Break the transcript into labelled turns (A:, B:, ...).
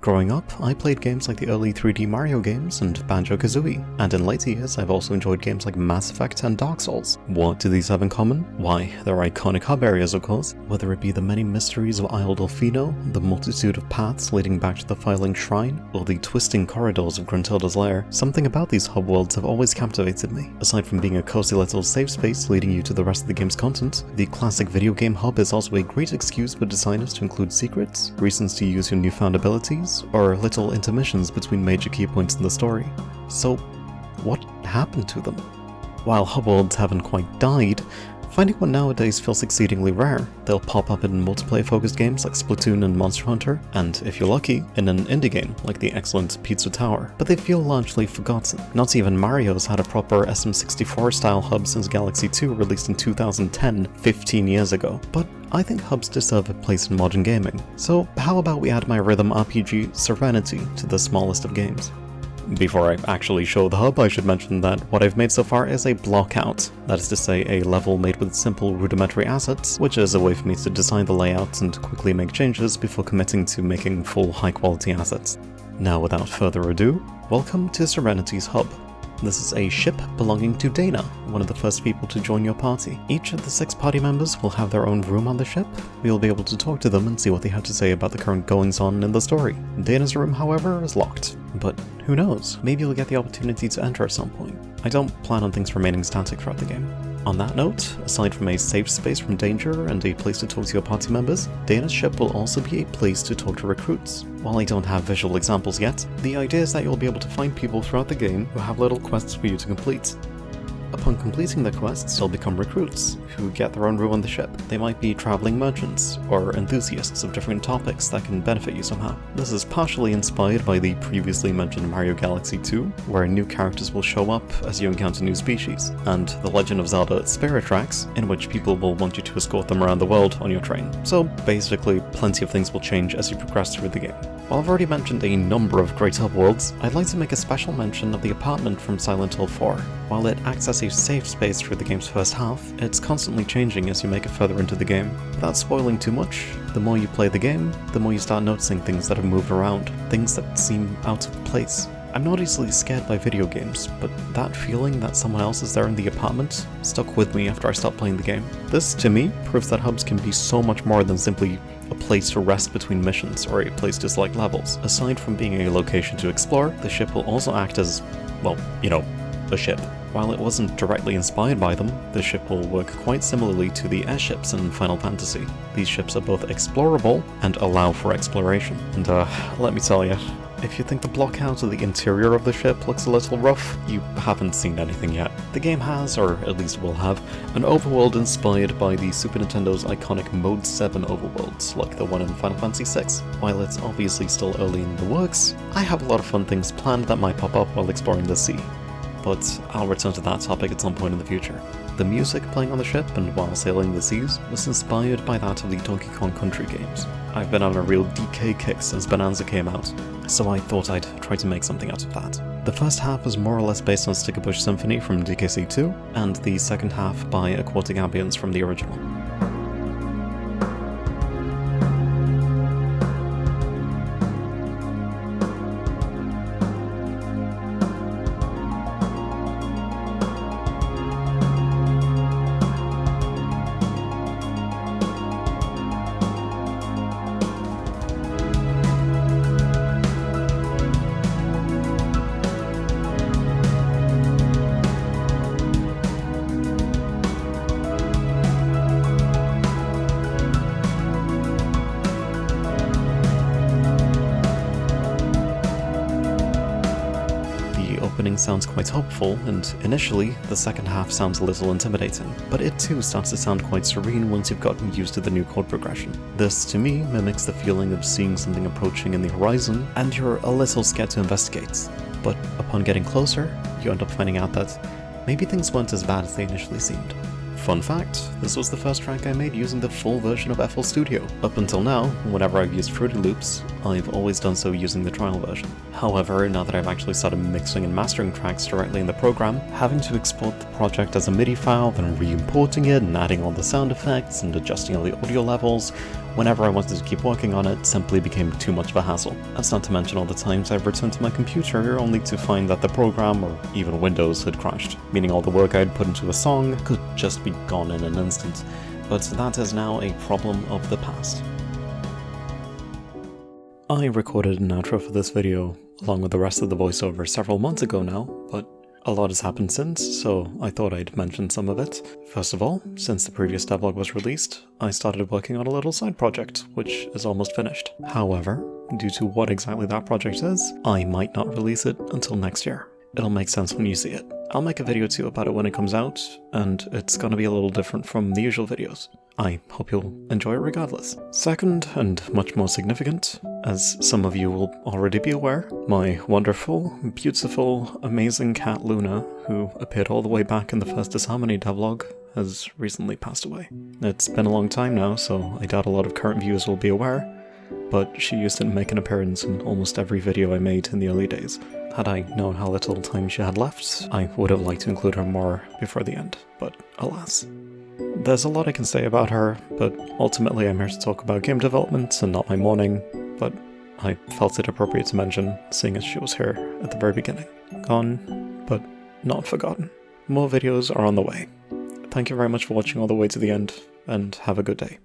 A: Growing up, I played games like the early 3D Mario games and banjo-kazooie, and in later years I've also enjoyed games like Mass Effect and Dark Souls. What do these have in common? Why, they're iconic hub areas of course, whether it be the many mysteries of Isle Delfino, the multitude of paths leading back to the Firelink Shrine, or the twisting corridors of Gruntilda's lair. Something about these hub worlds have always captivated me. Aside from being a cozy little safe space leading you to the rest of the game's content, the classic video game hub is also a great excuse for designers to include secrets, reasons to use your newfound abilities, or little intermissions between major key points in the story. So, what happened to them? While hub worlds haven't quite died, finding one nowadays feels exceedingly rare. They'll pop up in multiplayer-focused games like Splatoon and Monster Hunter, and if you're lucky, in an indie game like the excellent Pizza Tower, but they feel largely forgotten. Not even Mario's had a proper SM64-style hub since Galaxy 2 released in 2010, 15 years ago, but I think hubs deserve a place in modern gaming. So how about we add my rhythm RPG Serenity to the smallest of games? Before I actually show the hub, I should mention that what I've made so far is a block out, that is to say a level made with simple rudimentary assets, which is a way for me to design the layout and quickly make changes before committing to making full high quality assets. Now without further ado, welcome to Serenity's hub. This is a ship belonging to Dana, one of the first people to join your party. Each of the 6 party members will have their own room on the ship. We'll be able to talk to them and see what they have to say about the current goings-on in the story. Dana's room, however, is locked. But who knows, maybe you'll get the opportunity to enter at some point. I don't plan on things remaining static throughout the game. On that note, aside from a safe space from danger and a place to talk to your party members, Dana's ship will also be a place to talk to recruits. While I don't have visual examples yet, the idea is that you'll be able to find people throughout the game who have little quests for you to complete. Upon completing the quests, they'll become recruits, who get their own room on the ship. They might be traveling merchants, or enthusiasts of different topics that can benefit you somehow. This is partially inspired by the previously mentioned Mario Galaxy 2, where new characters will show up as you encounter new species, and The Legend of Zelda Spirit Tracks, in which people will want you to escort them around the world on your train. So basically, plenty of things will change as you progress through the game. While I've already mentioned a number of great hub worlds, I'd like to make a special mention of the apartment from Silent Hill 4. While it acts as a safe space through the game's first half, it's constantly changing as you make it further into the game. Without spoiling too much, the more you play the game, the more you start noticing things that have moved around, things that seem out of place. I'm not easily scared by video games, but that feeling that someone else is there in the apartment stuck with me after I stopped playing the game. This, to me, proves that hubs can be so much more than simply a place to rest between missions or a place to select levels. Aside from being a location to explore, the ship will also act as, well, a ship. While it wasn't directly inspired by them, the ship will work quite similarly to the airships in Final Fantasy. These ships are both explorable and allow for exploration. And let me tell you, if you think the block out of the interior of the ship looks a little rough, you haven't seen anything yet. The game has, or at least will have, an overworld inspired by the Super Nintendo's iconic Mode 7 overworlds, like the one in Final Fantasy VI. While it's obviously still early in the works, I have a lot of fun things planned that might pop up while exploring the sea. But I'll return to that topic at some point in the future. The music playing on the ship and while sailing the seas was inspired by that of the Donkey Kong Country games. I've been on a real DK kick since Bonanza came out, so I thought I'd try to make something out of that. The first half is more or less based on Sticker Bush Symphony from DKC 2, and the second half by Aquatic Ambience from the original. Opening sounds quite hopeful, and initially, the second half sounds a little intimidating, but it too starts to sound quite serene once you've gotten used to the new chord progression. This, to me, mimics the feeling of seeing something approaching in the horizon, and you're a little scared to investigate. But upon getting closer, you end up finding out that maybe things weren't as bad as they initially seemed. Fun fact, this was the first track I made using the full version of FL Studio. Up until now, whenever I've used Fruity Loops, I've always done so using the trial version. However, now that I've actually started mixing and mastering tracks directly in the program, having to export the project as a MIDI file, then re-importing it and adding all the sound effects and adjusting all the audio levels, whenever I wanted to keep working on it simply became too much of a hassle. That's not to mention all the times I've returned to my computer only to find that the program, or even Windows, had crashed, meaning all the work I'd put into a song could just be gone in an instant. But that is now a problem of the past. I recorded an outro for this video along with the rest of the voiceover several months ago now, but a lot has happened since, so I thought I'd mention some of it. First of all, since the previous devlog was released, I started working on a little side project, which is almost finished. However, due to what exactly that project is, I might not release it until next year. It'll make sense when you see it. I'll make a video too about it when it comes out, and it's gonna be a little different from the usual videos. I hope you'll enjoy it regardless. Second, and much more significant, as some of you will already be aware, my wonderful, beautiful, amazing cat Luna, who appeared all the way back in the first Disharmony devlog, has recently passed away. It's been a long time now, so I doubt a lot of current viewers will be aware, but she used to make an appearance in almost every video I made in the early days. Had I known how little time she had left, I would have liked to include her more before the end, but alas. There's a lot I can say about her, but ultimately I'm here to talk about game development and not my mourning, but I felt it appropriate to mention, seeing as she was here at the very beginning. Gone, but not forgotten. More videos are on the way. Thank you very much for watching all the way to the end, and have a good day.